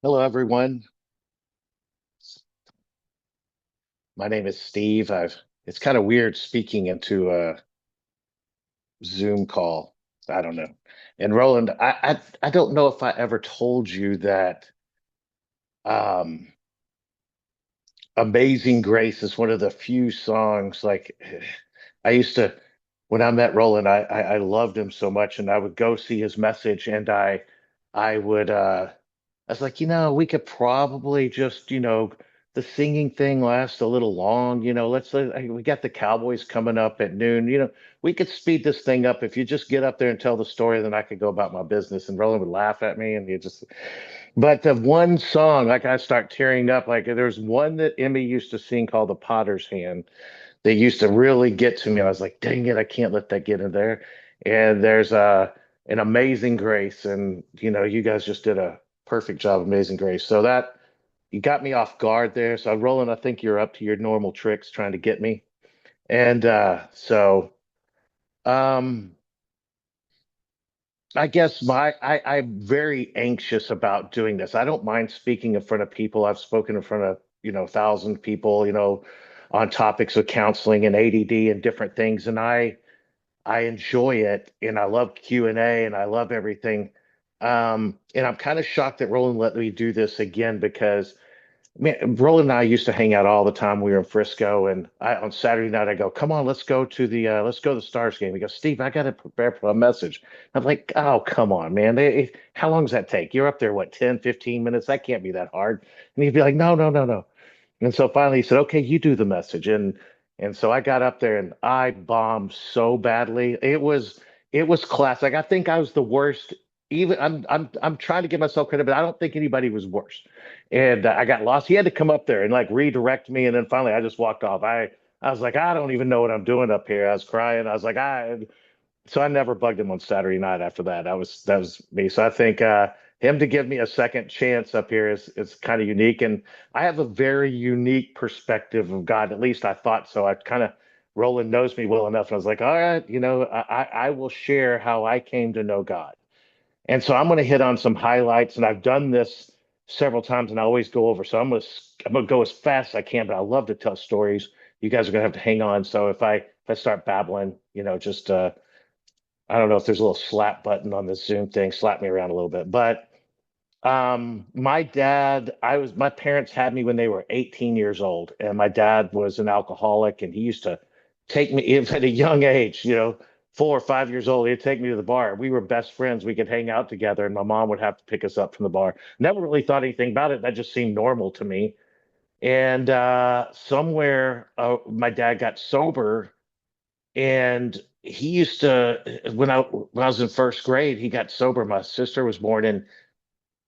Hello, everyone. My name is Steve. It's kind of weird speaking into a Zoom call. I don't know. And Roland, I don't know if I ever told you that um, Amazing Grace is one of the few songs like I used to when I met Roland, I loved him so much and I would go see his message and I would I was like, we could probably just, the singing thing lasts a little long. We got the Cowboys coming up at noon. We could speed this thing up. If you just get up there and tell the story, then I could go about my business. And Roland would laugh at me and but the one song, like I start tearing up. Like there's one that Emmy used to sing called The Potter's Hand. They used to really get to me. I was like, dang it, I can't let that get in there. And there's an Amazing Grace, and you guys just did a perfect job, Amazing Grace. So that you got me off guard there. So Roland, I think you're up to your normal tricks trying to get me. And um I guess I'm very anxious about doing this. I don't mind speaking in front of people. I've spoken in front of, 1,000 people, on topics of counseling and ADD and different things. And I enjoy it and I love Q&A and I love everything. And I'm kind of shocked that Roland let me do this again because man, Roland and I used to hang out all the time. We were in Frisco, and on Saturday night I go, "Come on, let's go to the Stars game." He goes, "Steve, I got to prepare for a message." I'm like, "Oh, come on, man. How long does that take? You're up there, what, 10, 15 minutes? That can't be that hard." And he'd be like, "No, no, no, no." And so finally he said, "Okay, you do the message." And so I got up there and I bombed so badly. It was classic. I think I was the worst. Even I'm trying to give myself credit, but I don't think anybody was worse. And I got lost. He had to come up there and like redirect me, and then finally I just walked off. I was like, I don't even know what I'm doing up here. I was crying. I was like, so I never bugged him on Saturday night after that. That was me. So I think him to give me a second chance up here is kind of unique, and I have a very unique perspective of God. At least I thought so. I kind of Roland knows me well enough, and I was like, all right, I will share how I came to know God, and so I'm going to hit on some highlights, and I've done this several times, and I always go over. So I'm gonna go as fast as I can, but I love to tell stories. You guys are gonna have to hang on. So if I start babbling, just I don't know if there's a little slap button on the Zoom thing, slap me around a little bit. But my parents had me when they were 18 years old, and my dad was an alcoholic, and he used to take me if at a young age, 4 or 5 years old, he'd take me to the bar. We were best friends. We could hang out together, and my mom would have to pick us up from the bar. Never really thought anything about it. That just seemed normal to me. And somewhere my dad got sober and he used to when I was in first grade, he got sober. My sister was born, and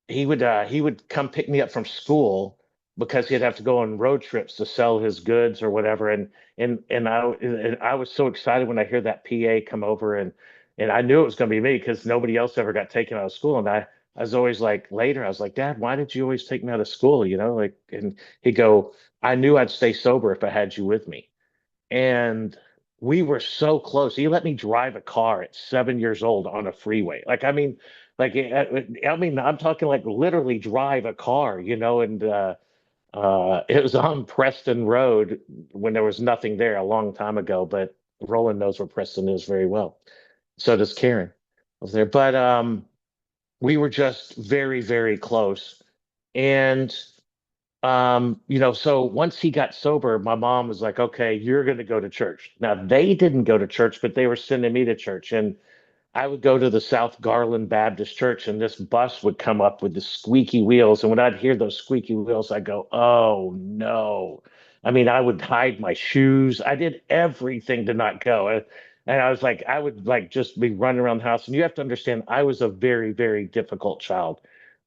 he would come pick me up from school because he'd have to go on road trips to sell his goods or whatever. And I was so excited when I hear that PA come over, and I knew it was going to be me because nobody else ever got taken out of school. And I was always like later, I was like, Dad, why did you always take me out of school? Like, and he'd go, I knew I'd stay sober if I had you with me. And we were so close. He let me drive a car at 7 years old on a freeway. Like, I mean, I'm talking like literally drive a car, and it was on Preston Road when there was nothing there a long time ago, but Roland knows where Preston is very well. So does Karen was there. But we were just very, very close. And so once he got sober, my mom was like, okay, you're going to go to church. Now, they didn't go to church, but they were sending me to church. And I would go to the South Garland Baptist Church, and this bus would come up with the squeaky wheels. And when I'd hear those squeaky wheels, I'd go, oh no. I mean, I would hide my shoes. I did everything to not go. And I was like, I would like just be running around the house. And you have to understand, I was a very, very difficult child.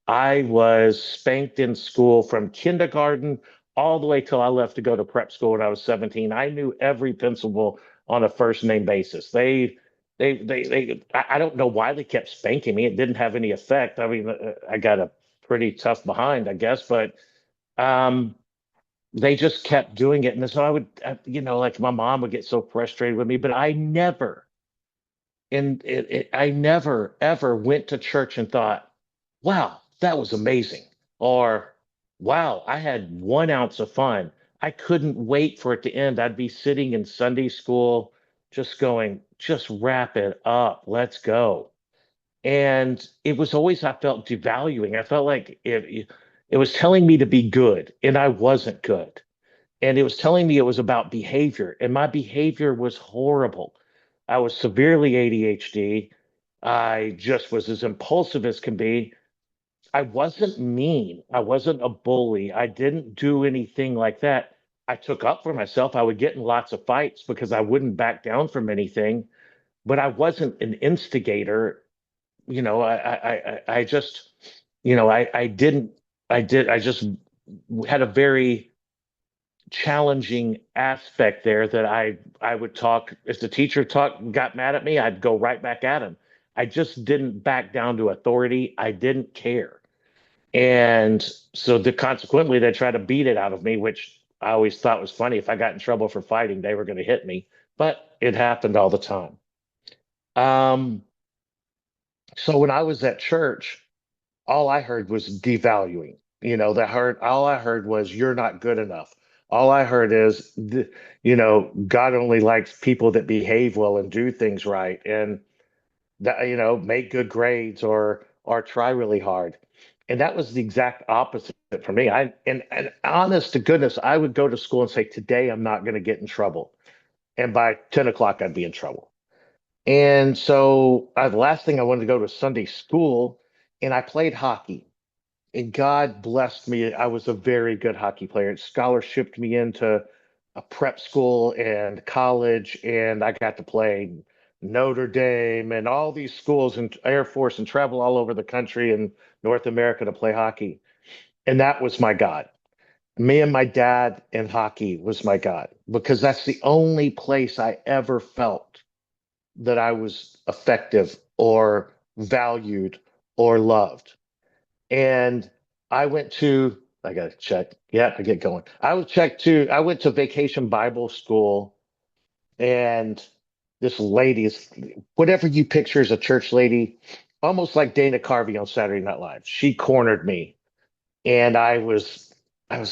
I was spanked in school from kindergarten all the way till I left to go to prep school when I was 17. I knew every principal on a first name basis. I don't know why they kept spanking me. It didn't have any effect. I mean, I got a pretty tough behind, I guess, but um, they just kept doing it. And so I would, like my mom would get so frustrated with me, but I never ever went to church and thought, wow, that was amazing. Or, wow, I had 1 ounce of fun. I couldn't wait for it to end. I'd be sitting in Sunday school just going, just wrap it up. Let's go. And it was always, I felt devaluing. I felt like it was telling me to be good, and I wasn't good. And it was telling me it was about behavior, and my behavior was horrible. I was severely ADHD. I just was as impulsive as can be. I wasn't mean. I wasn't a bully. I didn't do anything like that. I took up for myself. I would get in lots of fights because I wouldn't back down from anything, but I wasn't an instigator. I just, I didn't, I just had a very challenging aspect there that I would talk, if the teacher got mad at me, I'd go right back at him. I just didn't back down to authority. I didn't care. And so consequently, they tried to beat it out of me, which I always thought was funny. If I got in trouble for fighting, they were going to hit me, but it happened all the time. Um, so when I was at church, all I heard was devaluing. All I heard was you're not good enough. All I heard is, God only likes people that behave well and do things right, and that make good grades or try really hard. And that was the exact opposite for me. And honest to goodness, I would go to school and say, today I'm not going to get in trouble. And by 10 o'clock, I'd be in trouble. And so the last thing I wanted to go to Sunday school, and I played hockey. And God blessed me. I was a very good hockey player. It scholarshiped me into a prep school and college, and I got to play Notre Dame and all these schools and Air Force and travel all over the country and North America to play hockey. And that was my God. Me and my dad and hockey was my God because that's the only place I ever felt that I was effective or valued or loved. And I went to, I got to check. Yeah, I get going. I went to vacation Bible school, and this lady is whatever you picture as a church lady, almost like Dana Carvey on Saturday Night Live. She cornered me, and I was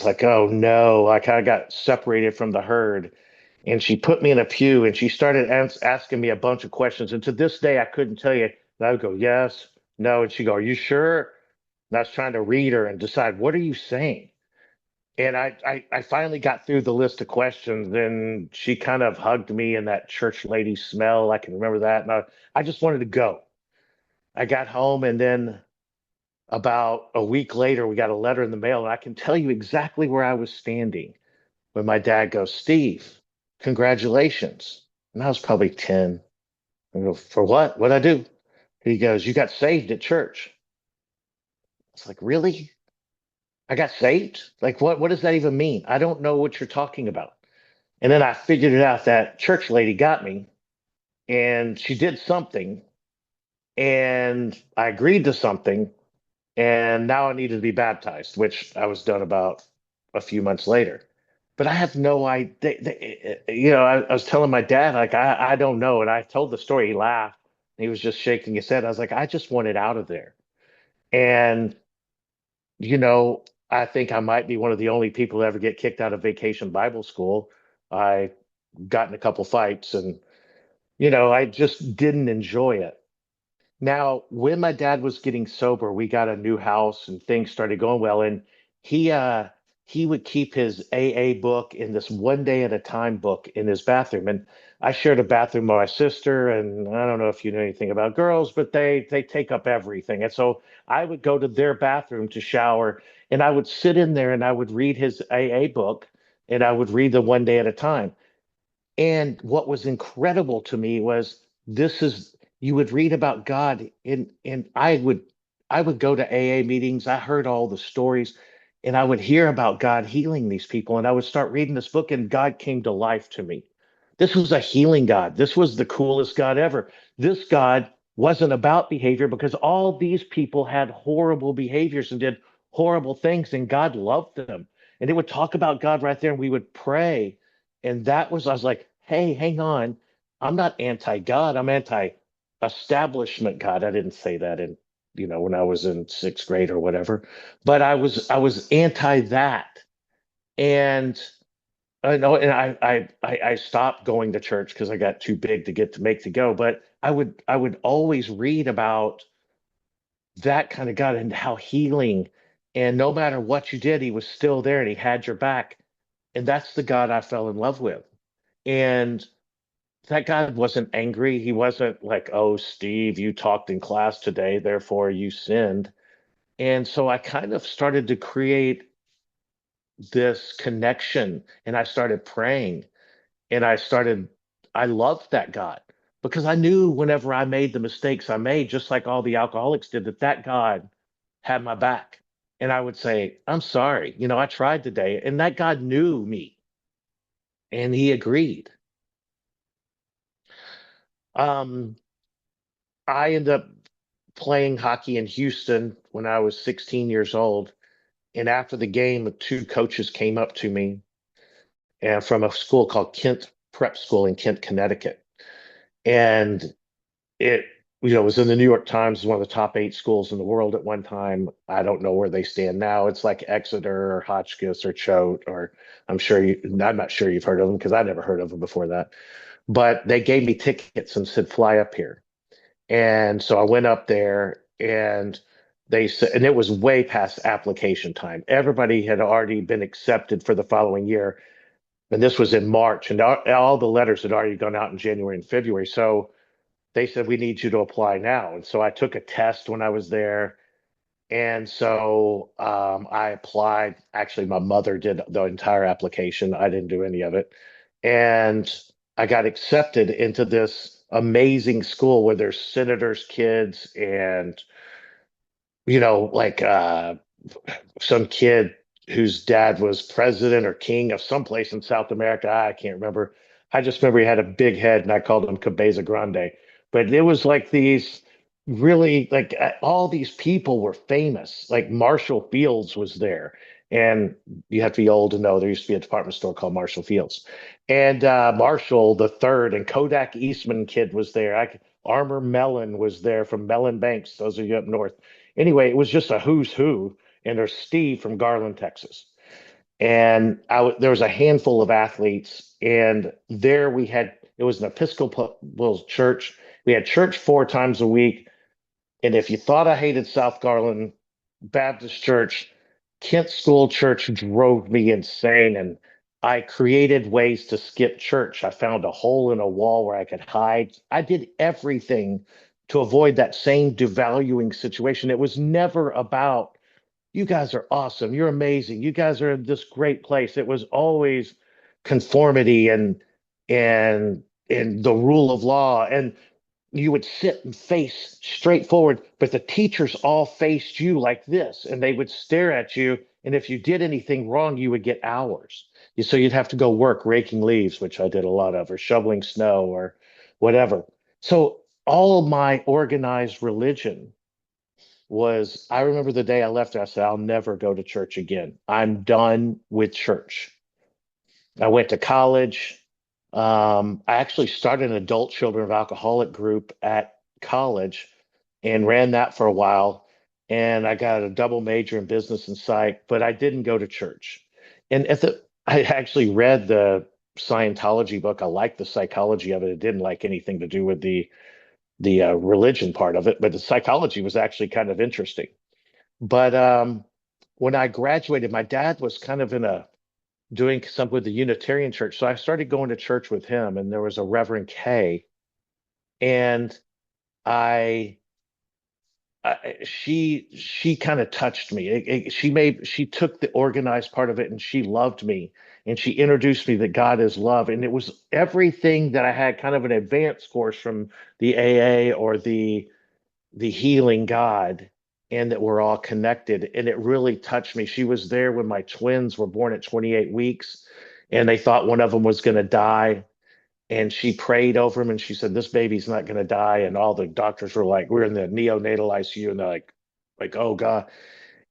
like, oh no, I kind of got separated from the herd. And she put me in a pew and she started asking me a bunch of questions. And to this day, I couldn't tell you. And I would go, yes, no. And she'd go, are you sure? And I was trying to read her and decide, what are you saying? And I finally got through the list of questions, and she kind of hugged me in that church lady smell. I can remember that. And I just wanted to go. I got home, and then about a week later, we got a letter in the mail, and I can tell you exactly where I was standing when my dad goes, Steve, congratulations. And I was probably 10. I go, for what? What'd I do? He goes, you got saved at church. It's like, really? I got saved? Like, what does that even mean? I don't know what you're talking about. And then I figured it out. That church lady got me, and she did something, and I agreed to something, and now I needed to be baptized, which I was done about a few months later. But I have no idea. I was telling my dad, like, I don't know. And I told the story. He laughed. He was just shaking his head. I was like, I just wanted out of there. And I think I might be one of the only people to ever get kicked out of vacation Bible school. I got in a couple fights, and I just didn't enjoy it. Now, when my dad was getting sober, we got a new house and things started going well. And he uh he would keep his AA book in this one day at a time book in his bathroom. And I shared a bathroom with my sister, and I don't know if you know anything about girls, but they take up everything. And so I would go to their bathroom to shower, and I would sit in there and I would read his AA book, and I would read the one day at a time. And what was incredible to me was this is you would read about God, and I would go to AA meetings. I heard all the stories, and I would hear about God healing these people, and I would start reading this book, and God came to life to me. This was a healing God. This was the coolest God ever. This God wasn't about behavior because all these people had horrible behaviors and did horrible things, and God loved them. And it would talk about God right there, and we would pray. And I was like, hey, hang on. I'm not anti God. I'm anti establishment God. I didn't say that in. when I was in sixth grade or whatever. But I was anti that. And I know, and I stopped going to church because I got too big to get to make to go. But I would always read about that kind of God and how healing, and no matter what you did, he was still there and he had your back. And that's the God I fell in love with. And that God wasn't angry. He wasn't like, oh, Steve, you talked in class today, therefore you sinned. And so I kind of started to create this connection, and I started praying, and I loved that God because I knew whenever I made the mistakes I made, just like all the alcoholics did, that God had my back. And I would say, I'm sorry, I tried today. And that God knew me and he agreed. Um, I ended up playing hockey in Houston when I was 16 years old. And after the game, two coaches came up to me and from a school called Kent Prep School in Kent, Connecticut. And it, was in the New York Times, one of the top 8 schools in the world at one time. I don't know where they stand now. It's like Exeter or Hotchkiss or Choate, or I'm not sure you've heard of them because I never heard of them before that. But they gave me tickets and said, fly up here. And so I went up there and they said, and it was way past application time. Everybody had already been accepted for the following year. And this was in March, and all the letters had already gone out in January and February. So they said, we need you to apply now. And so I took a test when I was there. And so I applied. Actually, my mother did the entire application. I didn't do any of it. And I got accepted into this amazing school where there's senators' kids and, like some kid whose dad was president or king of some place in South America. I can't remember. I just remember he had a big head and I called him Cabeza Grande. But it was like these really like all these people were famous. Like Marshall Fields was there. And you have to be old to know there used to be a department store called Marshall Fields. And Marshall the third and Kodak Eastman kid was there. Armor Mellon was there from Mellon Banks. Those of you up north. Anyway, it was just a who's who, and there's Steve from Garland, Texas. And there was a handful of athletes, and there we had it was an Episcopal church. We had church 4 times a week, and if you thought I hated South Garland Baptist Church, Kent School Church drove me insane, and I created ways to skip church. I found a hole in a wall where I could hide. I did everything to avoid that same devaluing situation. It was never about you guys are awesome. You're amazing. You guys are in this great place. It was always conformity and the rule of law. And you would sit and face straight forward, but the teachers all faced you like this, and they would stare at you. And if you did anything wrong, you would get hours. So you'd have to go work raking leaves, which I did a lot of, or shoveling snow or whatever. So all of my organized religion was I remember the day I left there, I said, I'll never go to church again. I'm done with church. I went to college. I actually started an adult children of alcoholic group at college and ran that for a while. And I got a double major in business and psych, but I didn't go to church. And I actually read the Scientology book. I liked the psychology of it. It didn't like anything to do with the religion part of it, but the psychology was actually kind of interesting. But when I graduated, my dad was kind of in a doing something with the Unitarian Church, so I started going to church with him, and there was a Reverend K, and I, she kind of touched me. She took the organized part of it, and she loved me, and she introduced me that God is love, and it was everything that I had kind of an advanced course from the AA or the healing God, and that we're all connected. And it really touched me. She was there when my twins were born at 28 weeks, and they thought one of them was going to die. And she prayed over him and she said, this baby's not going to die. And all the doctors were like, we're in the neonatal ICU. And they're like, oh God.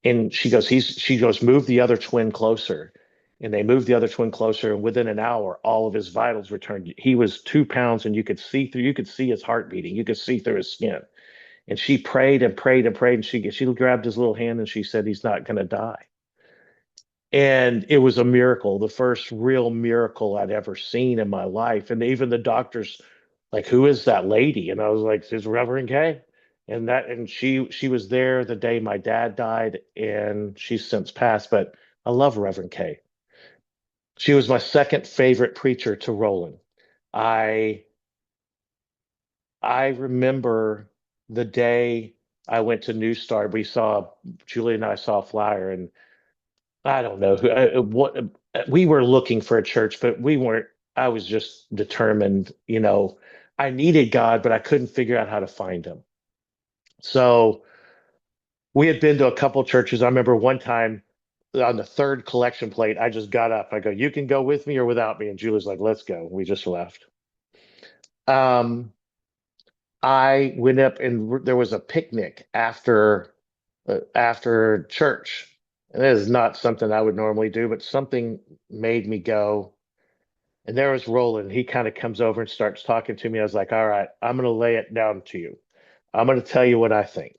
And she goes, move the other twin closer. And they moved the other twin closer. And within an hour, all of his vitals returned. He was 2 pounds and you could see his heart beating. You could see through his skin. And she prayed and prayed and prayed, and she grabbed his little hand and she said, "He's not going to die." And it was a miracle, the first real miracle I'd ever seen in my life. And even the doctors, like, who is that lady? And I was like, it's Reverend Kay. And she was there the day my dad died, and she's since passed. But I love Reverend Kay. She was my second favorite preacher to Roland. I I remember the day I went to New Start. Julie and I saw a flyer, and I don't know what we were looking for a church, but we weren't. I was just determined, I needed God, but I couldn't figure out how to find him. So we had been to a couple churches. I remember one time on the third collection plate, I just got up. I go, "You can go with me or without me." And Julie's like, "Let's go." We just left. Um, I went up and there was a picnic after church. And it is not something I would normally do, but something made me go. And there was Roland. He kind of comes over and starts talking to me. I was like, "All right, I'm going to lay it down to you. I'm going to tell you what I think.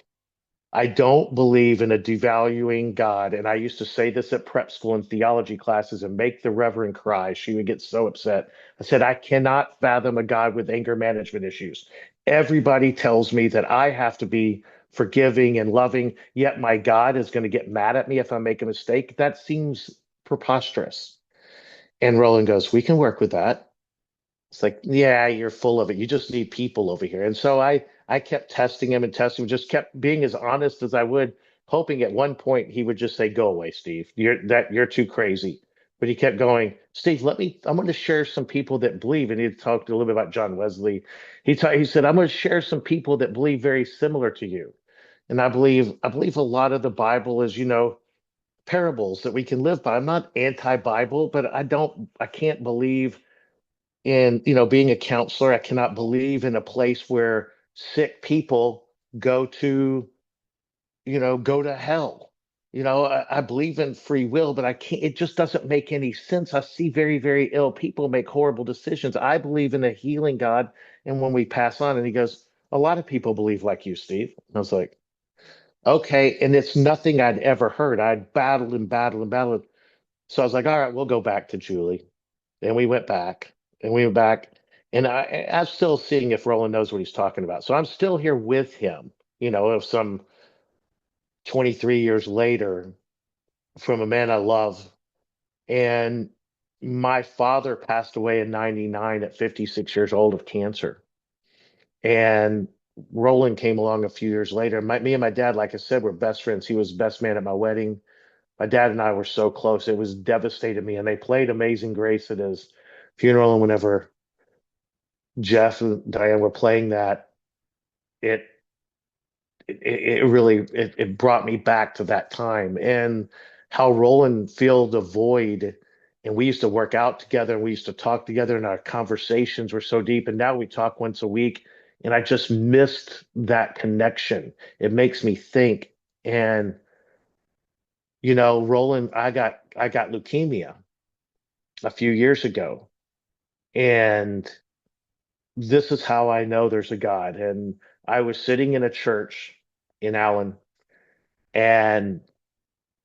I don't believe in a devaluing God." And I used to say this at prep school in theology classes and make the Reverend cry. She would get so upset. I said, "I cannot fathom a God with anger management issues. Everybody tells me that I have to be forgiving and loving, yet my God is going to get mad at me if I make a mistake. That seems preposterous." And Roland goes, "We can work with that." It's like, "Yeah, you're full of it. You just need people over here." And so I kept testing him and testing him, just kept being as honest as I would, hoping at one point he would just say, "Go away, Steve. You're too crazy." But he kept going, "Steve, I'm going to share some people that believe." And he talked a little bit about John Wesley. He said, "I'm going to share some people that believe very similar to you." And I believe a lot of the Bible is, parables that we can live by. I'm not anti-Bible, but I can't believe in, being a counselor. I cannot believe in a place where sick people go to, go to hell. I believe in free will, but I can't, it just doesn't make any sense. I see very, very ill people make horrible decisions. I believe in a healing God. And when we pass on, and he goes, "A lot of people believe like you, Steve." I was like, "Okay." And it's nothing I'd ever heard. I'd battled and battled and battled. So I was like, "All right, we'll go back to Julie." And we went back and we went back. And I'm still seeing if Roland knows what he's talking about. So I'm still here with him, of some 23 years later, from a man I love. And my father passed away in 99 at 56 years old of cancer. And Roland came along a few years later. Me and my dad, like I said, were best friends. He was best man at my wedding. My dad and I were so close. It was devastated me. And they played Amazing Grace at his funeral. And whenever Jeff and Diane were playing that, it it really it brought me back to that time and how Roland filled a void. And we used to work out together and we used to talk together, and our conversations were so deep. And now we talk once a week, and I just missed that connection. It makes me think. And Roland, I got leukemia a few years ago, and this is how I know there's a God. And I was sitting in a church in Allen, and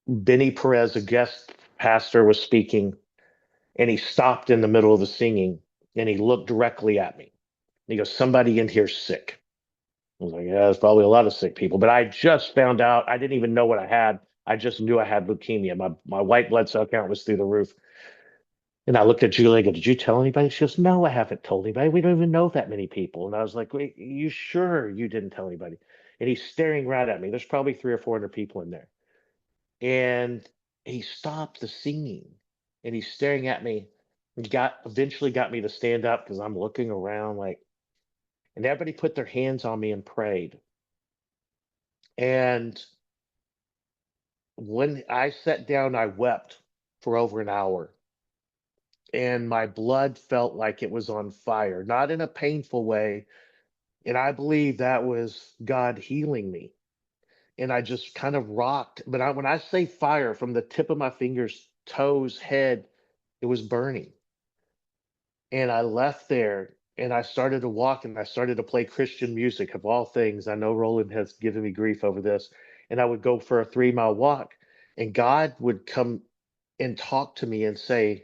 Benny Perez, a guest pastor, was speaking, and he stopped in the middle of the singing and he looked directly at me. And he goes, "Somebody in here's sick." I was like, "Yeah, there's probably a lot of sick people." But I just found out, I didn't even know what I had. I just knew I had leukemia. My white blood cell count was through the roof. And I looked at Julie and I go, "Did you tell anybody?" She goes, "No, I haven't told anybody. We don't even know that many people." And I was like, "Wait, you sure you didn't tell anybody?" And he's staring right at me. There's probably 300 or 400 people in there. And he stopped the singing and he's staring at me. He eventually got me to stand up because I'm looking around like, and everybody put their hands on me and prayed. And when I sat down, I wept for over an hour, and my blood felt like it was on fire, not in a painful way. And I believe that was God healing me. And I just kind of rocked. But when I say fire, from the tip of my fingers, toes, head, it was burning. And I left there. and I started to walk and I started to play Christian music of all things. I know Roland has given me grief over this. And I would go for a 3 mile walk, and God would come and talk to me and say,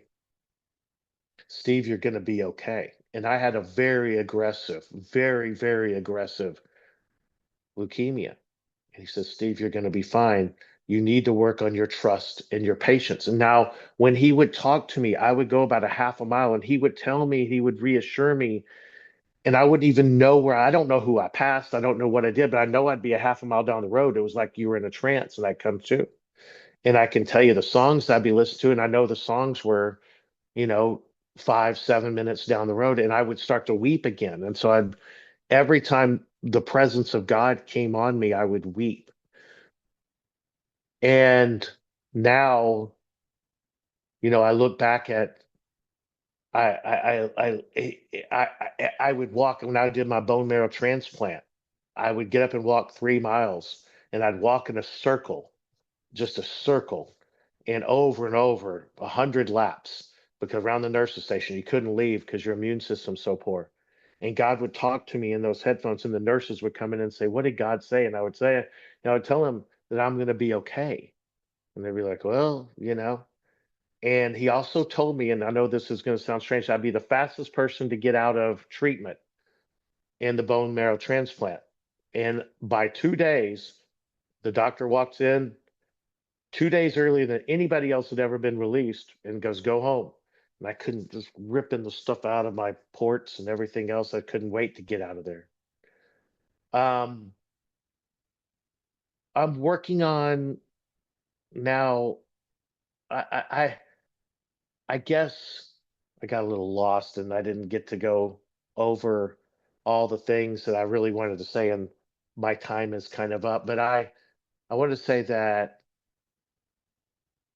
Steve, you're going to be okay. And I had a very aggressive, very, very aggressive leukemia. And he says, Steve, you're going to be fine. You need to work on your trust and your patience. And now, when he would talk to me, I would go about a half a mile and he would tell me, he would reassure me, and I wouldn't even know where. I don't know who I passed. I don't know what I did, but I know I'd be a half a mile down the road. It was like you were in a trance and I'd come to. And I can tell you the songs I'd be listening to, and I know the songs were, you know, 5, 7 minutes down the road, and I would start to weep again. And so every time the presence of God came on me, I would weep. And now, I look back at I would walk when I did my bone marrow transplant. I would get up and walk 3 miles, and I'd walk in a circle, just a circle, and over 100 laps, because around the nurse's station you couldn't leave because your immune system's so poor. And God would talk to me in those headphones, and the nurses would come in and say, "What did God say?" And I would say, I would tell him that I'm going to be okay, and they'd be like, "Well, And he also told me, and I know this is going to sound strange, I'd be the fastest person to get out of treatment in the bone marrow transplant. And by 2 days, the doctor walks in 2 days earlier than anybody else had ever been released and goes, "Go home." And I couldn't, just ripping the stuff out of my ports and everything else. I couldn't wait to get out of there. Um, I'm working on now. I guess I got a little lost and I didn't get to go over all the things that I really wanted to say, and my time is kind of up. But I want to say that,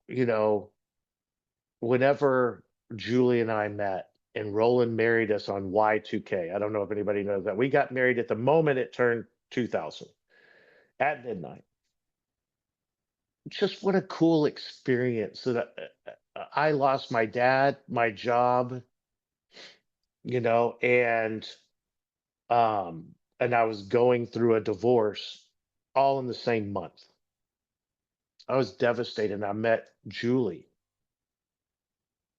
you know, whenever Julie and I met and Roland married us on Y2K, I don't know if anybody knows that. We got married at the moment it turned 2000 at midnight. Just what a cool experience that I lost my dad, my job, and I was going through a divorce all in the same month. I was devastated. And I met Julie,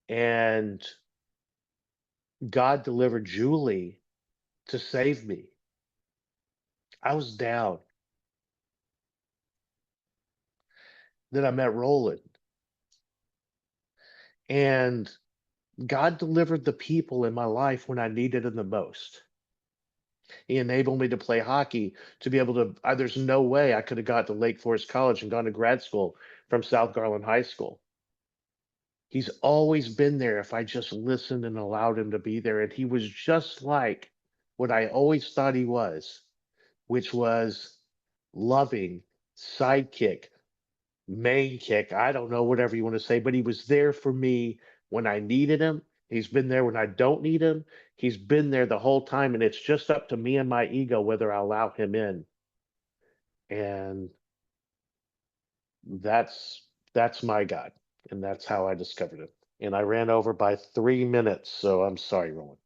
and God delivered Julie to save me. I was down. Then I met Roland, and God delivered the people in my life when I needed them the most. He enabled me to play hockey, to be able to. There's no way I could have got to Lake Forest College and gone to grad school from South Garland High School. He's always been there if I just listened and allowed him to be there. And he was just like what I always thought he was, which was loving, sidekick, main kick. I don't know, whatever you want to say, but he was there for me when I needed him. He's been there when I don't need him. He's been there the whole time. And it's just up to me and my ego whether I allow him in. And that's my God. And that's how I discovered it. And I ran over by 3 minutes. So I'm sorry, Roland.